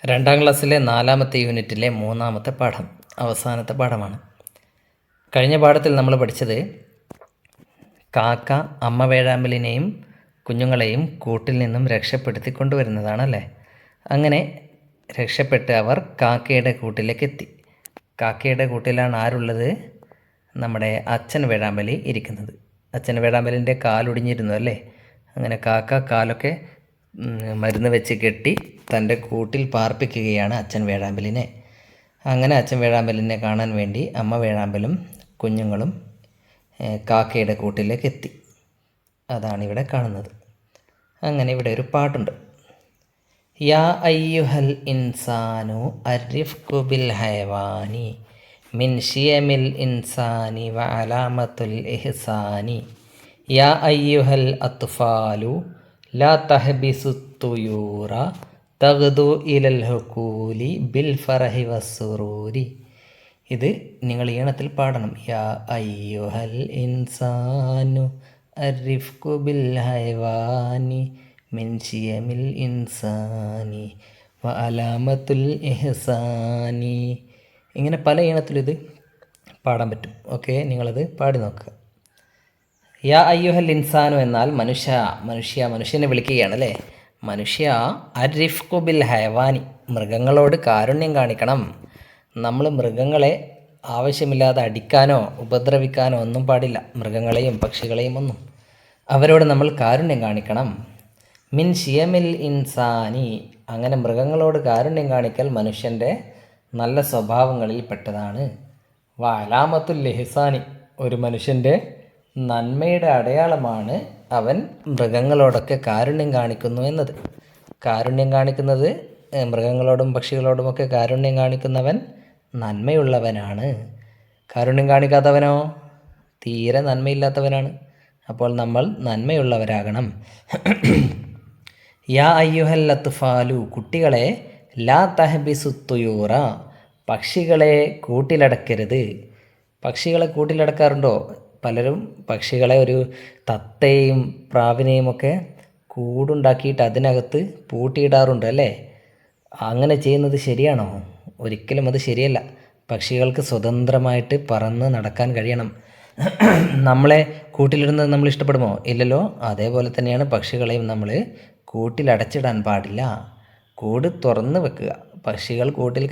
രണ്ടാം ക്ലാസ്സിലെ 4ാമത്തെ യൂണിറ്റിലെ 3ാമത്തെ പാഠം, അവസാനത്തെ പാഠമാണ്. കഴിഞ്ഞ പാഠത്തിൽ നമ്മൾ പഠിച്ചത് കാക്ക അമ്മ വേഴാമ്പലിനെയും കുഞ്ഞുങ്ങളെയും കൂട്ടിൽ നിന്നും രക്ഷപ്പെടുത്തി കൊണ്ടുവരുന്നതാണല്ലേ. അങ്ങനെ രക്ഷപ്പെട്ട് അവർ കാക്കയുടെ കൂട്ടിലേക്ക് എത്തി. കാക്കയുടെ കൂട്ടിലാണ് ആരുള്ളത്? നമ്മുടെ അച്ഛൻ വേഴാമ്പലി ഇരിക്കുന്നത്. അച്ഛൻ വേഴാമ്പലിൻ്റെ കാലൊടിഞ്ഞിരുന്നു അല്ലേ. അങ്ങനെ കാക്ക കാലൊക്കെ മരുന്ന് വെച്ച് കെട്ടി തൻ്റെ കൂട്ടിൽ പാർപ്പിക്കുകയാണ് അച്ഛൻ വേഴാമ്പലിനെ. അങ്ങനെ അച്ഛൻ വേഴാമ്പലിനെ കാണാൻ വേണ്ടി അമ്മ വേഴാമ്പലും കുഞ്ഞുങ്ങളും കാക്കയുടെ കൂട്ടിലേക്ക് എത്തി. അതാണ് ഇവിടെ കാണുന്നത്. അങ്ങനെ ഇവിടെ ഒരു പാട്ടുണ്ട്. യാ അയ്യുഹൽ ഇൻസാനു അരിഫ്കു ബിൽ ഹയവാനി മിൻ ഷിയമിൽ ഇൻസാനി വ അലാമത്തുൽ ഇഹ്സാനി യാ അയ്യുഹൽ അത്ഫാലു ലാ തഹ്ബിസു തുയൂറ തഗ്ദു ഇലൽ ഹുകൂലി ബിൽ ഫറഹി വസ്സുറൂരി. ഇത് നിങ്ങൾ ഈണത്തിൽ പാടണം. യാ അയ്യുഹൽ ഇൻസാനു അരിഫ്കു ബിൽ ഹൈവാനി മിൻ ഷിയമിൽ ഇൻസാനി വ അലാമത്തുൽ ഇഹ്സാനി. ഇങ്ങനെ പല ഈണത്തിലും ഇത് പാടാൻ പറ്റും. ഓക്കെ, നിങ്ങളത് പാടി നോക്കുക. യാ അയ്യുഹൽ ഇൻസാനു എന്നാൽ മനുഷ്യനെ വിളിക്കുകയാണ് അല്ലേ. മനുഷ്യ അരിഫ്കു ബിൽ ഹയവാനി, മൃഗങ്ങളോട് കാരുണ്യം കാണിക്കണം. നമ്മൾ മൃഗങ്ങളെ ആവശ്യമില്ലാതെ അടിക്കാനോ ഉപദ്രവിക്കാനോ ഒന്നും പാടില്ല. മൃഗങ്ങളെയും പക്ഷികളെയും ഒന്നും. അവരോട് നമ്മൾ കാരുണ്യം കാണിക്കണം. മിൻ ഷിയമിൽ ഇൻസാനി, അങ്ങനെ മൃഗങ്ങളോട് കാരുണ്യം കാണിക്കൽ മനുഷ്യൻ്റെ നല്ല സ്വഭാവങ്ങളിൽ പെട്ടതാണ്. വ അലാമത്തുൽ ഇഹ്സാനി, ഒരു മനുഷ്യൻ്റെ നന്മയുടെ അടയാളമാണ് അവൻ മൃഗങ്ങളോടൊക്കെ കാരുണ്യം കാണിക്കുന്നു എന്നത്. കാരുണ്യം കാണിക്കുന്നത് മൃഗങ്ങളോടും പക്ഷികളോടുമൊക്കെ കാരുണ്യം കാണിക്കുന്നവൻ നന്മയുള്ളവനാണ്. കാരുണ്യം കാണിക്കാത്തവനോ തീരെ നന്മയില്ലാത്തവനാണ്. അപ്പോൾ നമ്മൾ നന്മയുള്ളവരാകണം. യാ അയ്യുഹൽ അത്ഫാലു, കുട്ടികളെ, ലാ തഹ്ബിസു തുയൂറ, പക്ഷികളെ കൂട്ടിലടക്കരുത്. പക്ഷികളെ കൂട്ടിലടക്കാറുണ്ടോ? പലരും പക്ഷികളെ, ഒരു തത്തയും പ്രാവിനെയും ഒക്കെ കൂടുണ്ടാക്കിയിട്ട് അതിനകത്ത് പൂട്ടിയിടാറുണ്ട് അല്ലേ. അങ്ങനെ ചെയ്യുന്നത് ശരിയാണോ? ഒരിക്കലും അത് ശരിയല്ല. പക്ഷികൾക്ക് സ്വതന്ത്രമായിട്ട് പറന്ന് നടക്കാൻ കഴിയണം. നമ്മളെ കൂട്ടിലിടുന്നത് നമ്മൾ ഇഷ്ടപ്പെടുമോ? ഇല്ലല്ലോ. അതേപോലെ തന്നെയാണ് പക്ഷികളെയും നമ്മൾ കൂട്ടിലടച്ചിടാൻ പാടില്ല. കൂട് തുറന്ന് വെക്കുക. പക്ഷികൾ കൂട്ടിൽ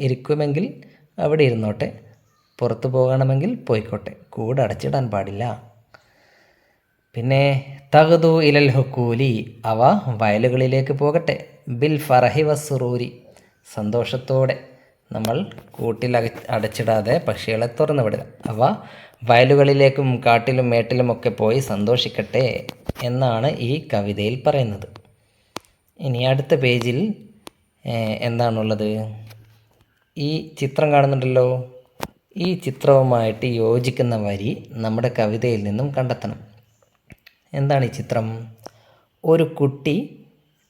ഇരിക്കുമെങ്കിൽ അവിടെ ഇരുന്നോട്ടെ, പുറത്തു പോകണമെങ്കിൽ പോയിക്കോട്ടെ. കൂട് അടച്ചിടാൻ പാടില്ല. പിന്നെ തഗ്ദു ഇലൽ ഹുക്കൂലി, അവ വയലുകളിലേക്ക് പോകട്ടെ. ബിൽ ഫറഹി വസ്സുറൂരി, സന്തോഷത്തോടെ. നമ്മൾ കൂട്ടിൽ അടച്ചിടാതെ പക്ഷികളെ തുറന്നു വിടുക. അവ വയലുകളിലേക്കും കാട്ടിലും മേട്ടിലുമൊക്കെ പോയി സന്തോഷിക്കട്ടെ എന്നാണ് ഈ കവിതയിൽ പറയുന്നത്. ഇനി അടുത്ത പേജിൽ എന്താണുള്ളത്? ഈ ചിത്രം കാണുന്നുണ്ടല്ലോ. ഈ ചിത്രവുമായിട്ട് യോജിക്കുന്ന വരി നമ്മുടെ കവിതയിൽ നിന്നും കണ്ടെത്തണം. എന്താണ് ഈ ചിത്രം? ഒരു കുട്ടി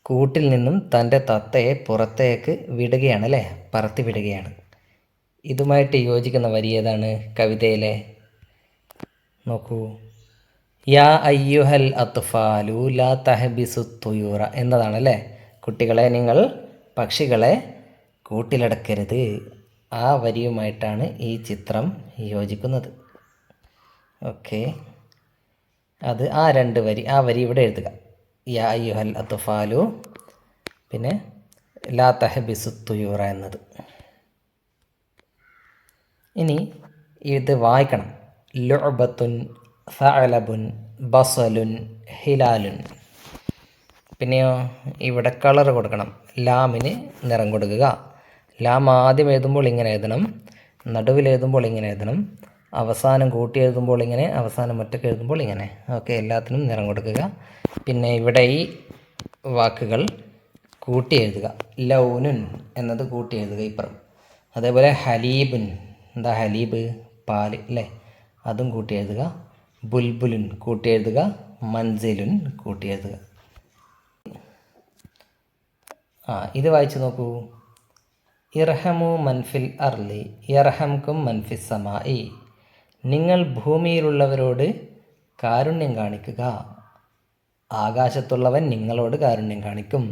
കൂട്ടിൽ നിന്നും തൻ്റെ തത്തയെ പുറത്തേക്ക് വിടുകയാണ് അല്ലേ, പറത്തി വിടുകയാണ്. ഇതുമായിട്ട് യോജിക്കുന്ന വരി ഏതാണ് കവിതയിലെ? നോക്കൂ. യാ അയ്യുഹൽ അത്ഫാലു ലാ തഹ്ബിസു തുയൂറ എന്നതാണല്ലേ. കുട്ടികളെ, നിങ്ങൾ പക്ഷികളെ കൂട്ടിലടക്കരുത്. ആ വരിയുമായിട്ടാണ് ഈ ചിത്രം യോജിക്കുന്നത്. ഓക്കെ, അത് ആ വരി ഇവിടെ എഴുതുക. യാ അയ്യുഹൽ അത്ഫാലു, പിന്നെ ലാ തഹ്ബിസു തുയൂറ എന്നത്. ഇനി ഇത് വായിക്കണം. ലുഅബത്തുൻ സഅലബുൻ ബസലുൻ ഹിലാലുൻ. പിന്നെയോ ഇവിടെ കളർ കൊടുക്കണം. ലാമിന് നിറം കൊടുക്കുക. ലാം ആദ്യം എഴുതുമ്പോൾ ഇങ്ങനെ എഴുതണം, നടുവിൽ എഴുതുമ്പോൾ ഇങ്ങനെ എഴുതണം, അവസാനം കൂട്ടി എഴുതുമ്പോൾ ഇങ്ങനെ, അവസാനം ഒറ്റയ്ക്ക് എഴുതുമ്പോൾ ഇങ്ങനെ. ഓക്കെ, എല്ലാത്തിനും നിറം കൊടുക്കുക. പിന്നെ ഇവിടെ ഈ വാക്കുകൾ കൂട്ടി എഴുതുക. ലൗനുൻ എന്നത് കൂട്ടി എഴുതുക ഇപ്പുറം. അതേപോലെ ഹലീബുൻ, എന്താ ഹലീബ്? പാല് അല്ലേ, അതും കൂട്ടി എഴുതുക. ബുൽബുലുൻ കൂട്ടി എഴുതുക. മൻസിലുൻ കൂട്ടി എഴുതുക. ഇത് വായിച്ചു നോക്കൂ. ഇർഹമു മൻഫിൽ അർലി യർഹംകും മൻഫിസ് സമായി, നിങ്ങൾ ഭൂമിയിലുള്ളവരോട് കാരുണ്യം കാണിക്കുക, ആകാശത്തുള്ളവൻ നിങ്ങളോട് കാരുണ്യം കാണിക്കും.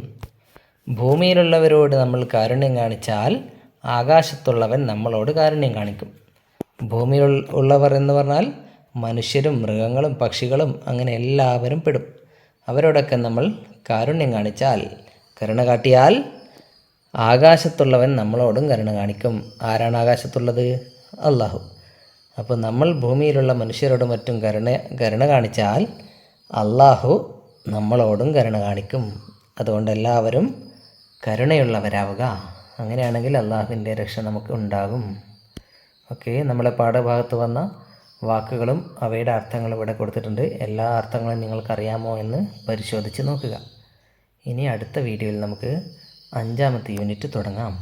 ഭൂമിയിലുള്ളവരോട് നമ്മൾ കാരുണ്യം കാണിച്ചാൽ ആകാശത്തുള്ളവൻ നമ്മളോട് കാരുണ്യം കാണിക്കും. ഭൂമിയിൽ ഉള്ളവർ എന്ന് പറഞ്ഞാൽ മനുഷ്യരും മൃഗങ്ങളും പക്ഷികളും അങ്ങനെ എല്ലാവരും പെടും. അവരോടൊക്കെ നമ്മൾ കാരുണ്യം കാണിച്ചാൽ, കരുണ കാട്ടിയാൽ ആകാശത്തുള്ളവൻ നമ്മളോടും കരുണ കാണിക്കും. ആരാണ് ആകാശത്തുള്ളത്? അള്ളാഹു. അപ്പോൾ നമ്മൾ ഭൂമിയിലുള്ള മനുഷ്യരോടും മറ്റും കരുണ കാണിച്ചാൽ അള്ളാഹു നമ്മളോടും കരുണ കാണിക്കും. അതുകൊണ്ട് എല്ലാവരും കരുണയുള്ളവരാവുക. അങ്ങനെയാണെങ്കിൽ അള്ളാഹുവിൻ്റെ രക്ഷ നമുക്ക് ഉണ്ടാകും. ഓക്കെ, നമ്മളെ പാഠഭാഗത്ത് വന്ന വാക്കുകളും അവയുടെ അർത്ഥങ്ങളും ഇവിടെ കൊടുത്തിട്ടുണ്ട്. എല്ലാ അർത്ഥങ്ങളും നിങ്ങൾക്കറിയാമോ എന്ന് പരിശോധിച്ച് നോക്കുക. ഇനി അടുത്ത വീഡിയോയിൽ നമുക്ക് 5ാമത്തെ യൂണിറ്റ് തുടങ്ങാം.